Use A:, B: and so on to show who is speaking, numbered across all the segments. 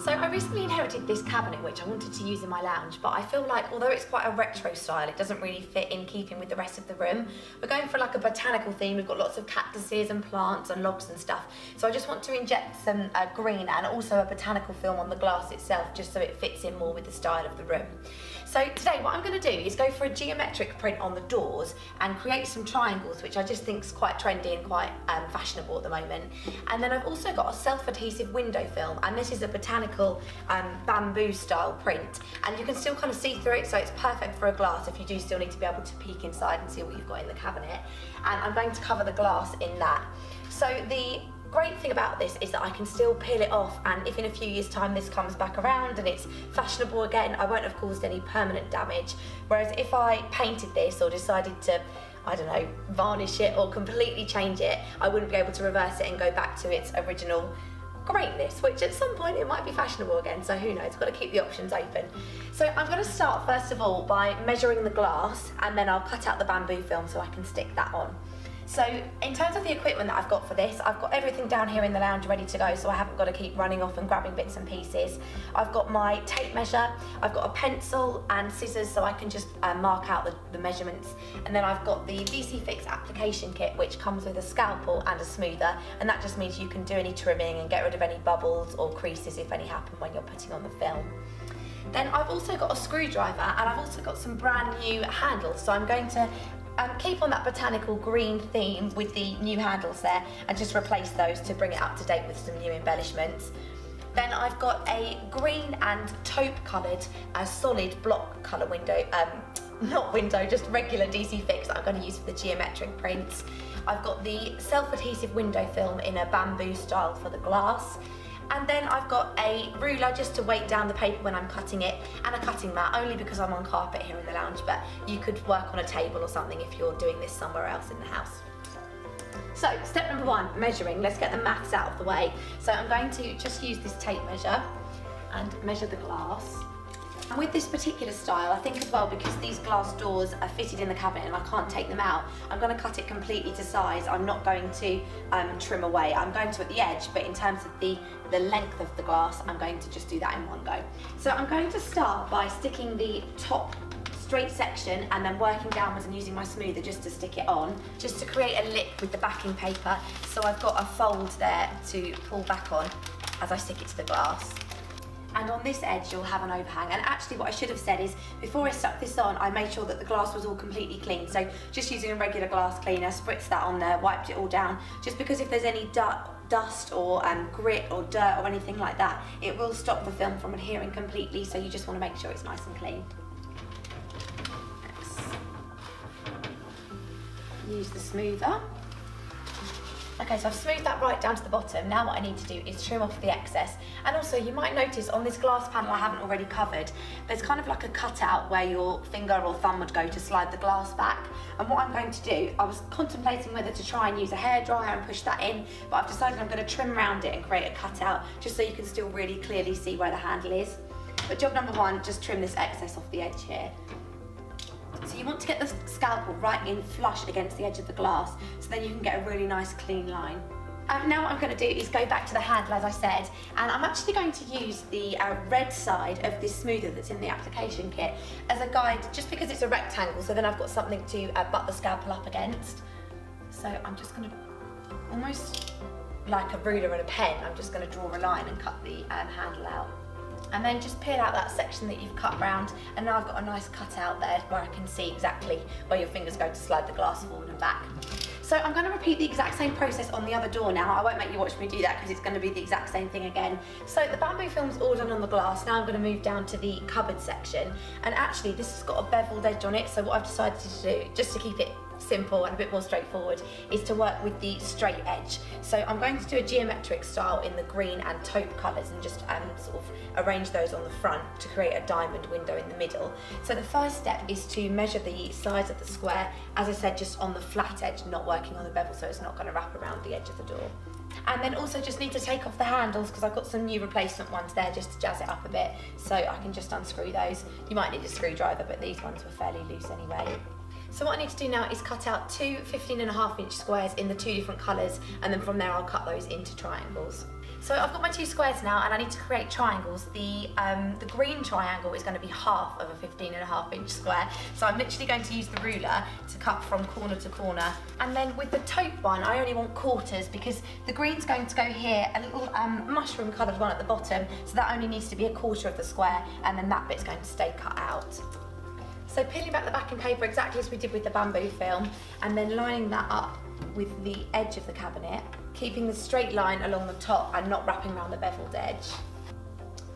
A: So I recently inherited this cabinet which I wanted to use in my lounge, but I feel like although it's quite a retro style, it doesn't really fit in keeping with the rest of the room. We're going for like a botanical theme. We've got lots of cactuses and plants and logs and stuff. So I just want to inject some green and also a botanical film on the glass itself, just so it fits in more with the style of the room. So today what I'm going to do is go for a geometric print on the doors and create some triangles, which I just think is quite trendy and quite fashionable at the moment. And then I've also got a self-adhesive window film, and this is a botanical bamboo style print, and you can still kind of see through it, so it's perfect for a glass if you do still need to be able to peek inside and see what you've got in the cabinet. And I'm going to cover the glass in that. So the great thing about this is that I can still peel it off, and if in a few years time this comes back around and it's fashionable again, I won't have caused any permanent damage. Whereas if I painted this or decided to, I don't know, varnish it or completely change it, I wouldn't be able to reverse it and go back to its original greatness, which at some point it might be fashionable again, so who knows, got to keep the options open. So I'm going to start first of all by measuring the glass, and then I'll cut out the bamboo film so I can stick that on. So in terms of the equipment that I've got for this, I've got everything down here in the lounge ready to go, so I haven't got to keep running off and grabbing bits and pieces. I've got my tape measure, I've got a pencil and scissors so I can just mark out the measurements, and then I've got the DC Fix application kit, which comes with a scalpel and a smoother, and that just means you can do any trimming and get rid of any bubbles or creases if any happen when you're putting on the film. Then I've also got a screwdriver, and I've also got some brand new handles, so I'm going to keep on that botanical green theme with the new handles there and just replace those to bring it up to date with some new embellishments. Then I've got a green and taupe coloured solid block colour window, not window, just regular DC Fix that I'm going to use for the geometric prints. I've got the self-adhesive window film in a bamboo style for the glass. And then I've got a ruler just to weight down the paper when I'm cutting it, and a cutting mat, only because I'm on carpet here in the lounge, but you could work on a table or something if you're doing this somewhere else in the house. So step number one, measuring. Let's get the maths out of the way. So I'm going to just use this tape measure and measure the glass. And with this particular style, I think as well, because these glass doors are fitted in the cabinet and I can't take them out, I'm going to cut it completely to size. I'm not going to trim away. I'm going to at the edge, but in terms of the length of the glass, I'm going to just do that in one go. So I'm going to start by sticking the top straight section and then working downwards and using my smoother just to stick it on, just to create a lip with the backing paper. So I've got a fold there to pull back on as I stick it to the glass. And on this edge you'll have an overhang. And actually what I should have said is, before I stuck this on, I made sure that the glass was all completely clean. So just using a regular glass cleaner, spritzed that on there, wiped it all down, just because if there's any dust or grit or dirt or anything like that, it will stop the film from adhering completely, so you just want to make sure it's nice and clean. Next. Use the smoother. Okay, so I've smoothed that right down to the bottom. Now what I need to do is trim off the excess. And also you might notice on this glass panel I haven't already covered, there's kind of like a cutout where your finger or thumb would go to slide the glass back. And what I'm going to do, I was contemplating whether to try and use a hairdryer and push that in, but I've decided I'm going to trim around it and create a cutout just so you can still really clearly see where the handle is. But job number one, just trim this excess off the edge here. So you want to get the scalpel right in flush against the edge of the glass, so then you can get a really nice clean line. Now what I'm going to do is go back to the handle, as I said, and I'm actually going to use the red side of this smoother that's in the application kit as a guide, just because it's a rectangle, so then I've got something to butt the scalpel up against. So I'm just going to, almost like a ruler and a pen, I'm just going to draw a line and cut the handle out. And then just peel out that section that you've cut round, and now I've got a nice cut out there where I can see exactly where your finger's going to slide the glass forward and back. So I'm going to repeat the exact same process on the other door now. I won't make you watch me do that because it's going to be the exact same thing again. So the bamboo film's all done on the glass. Now I'm going to move down to the cupboard section, and actually this has got a beveled edge on it, so what I've decided to do, just to keep it simple and a bit more straightforward, is to work with the straight edge. So I'm going to do a geometric style in the green and taupe colours and just sort of arrange those on the front to create a diamond window in the middle. So the first step is to measure the size of the square, as I said, just on the flat edge, not working on the bevel, so it's not going to wrap around the edge of the door. And then also just need to take off the handles because I've got some new replacement ones there just to jazz it up a bit, so I can just unscrew those. You might need a screwdriver, but these ones were fairly loose anyway. So what I need to do now is cut out two 15.5-inch squares in the two different colours, and then from there I'll cut those into triangles. So I've got my two squares now, and I need to create triangles. The green triangle is going to be half of a 15.5-inch square, so I'm literally going to use the ruler to cut from corner to corner. And then with the taupe one, I only want quarters because the green's going to go here, a little mushroom coloured one at the bottom, so that only needs to be a quarter of the square, and then that bit's going to stay cut out. So peeling back the backing paper exactly as we did with the bamboo film, and then lining that up with the edge of the cabinet, keeping the straight line along the top and not wrapping around the beveled edge.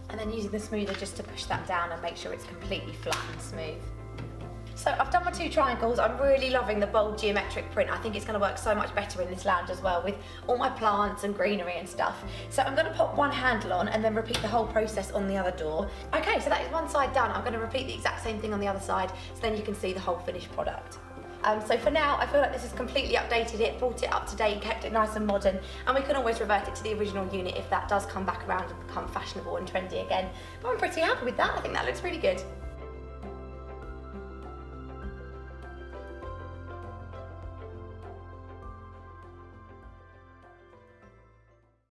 A: And then using the smoother just to push that down and make sure it's completely flat and smooth. So I've done my two triangles. I'm really loving the bold geometric print. I think it's going to work so much better in this lounge as well with all my plants and greenery and stuff. So I'm going to pop one handle on and then repeat the whole process on the other door. Okay, so that is one side done. I'm going to repeat the exact same thing on the other side so then you can see the whole finished product. So for now, I feel like this has completely updated it, brought it up to date, kept it nice and modern, and we can always revert it to the original unit if that does come back around and become fashionable and trendy again. But I'm pretty happy with that. I think that looks really good.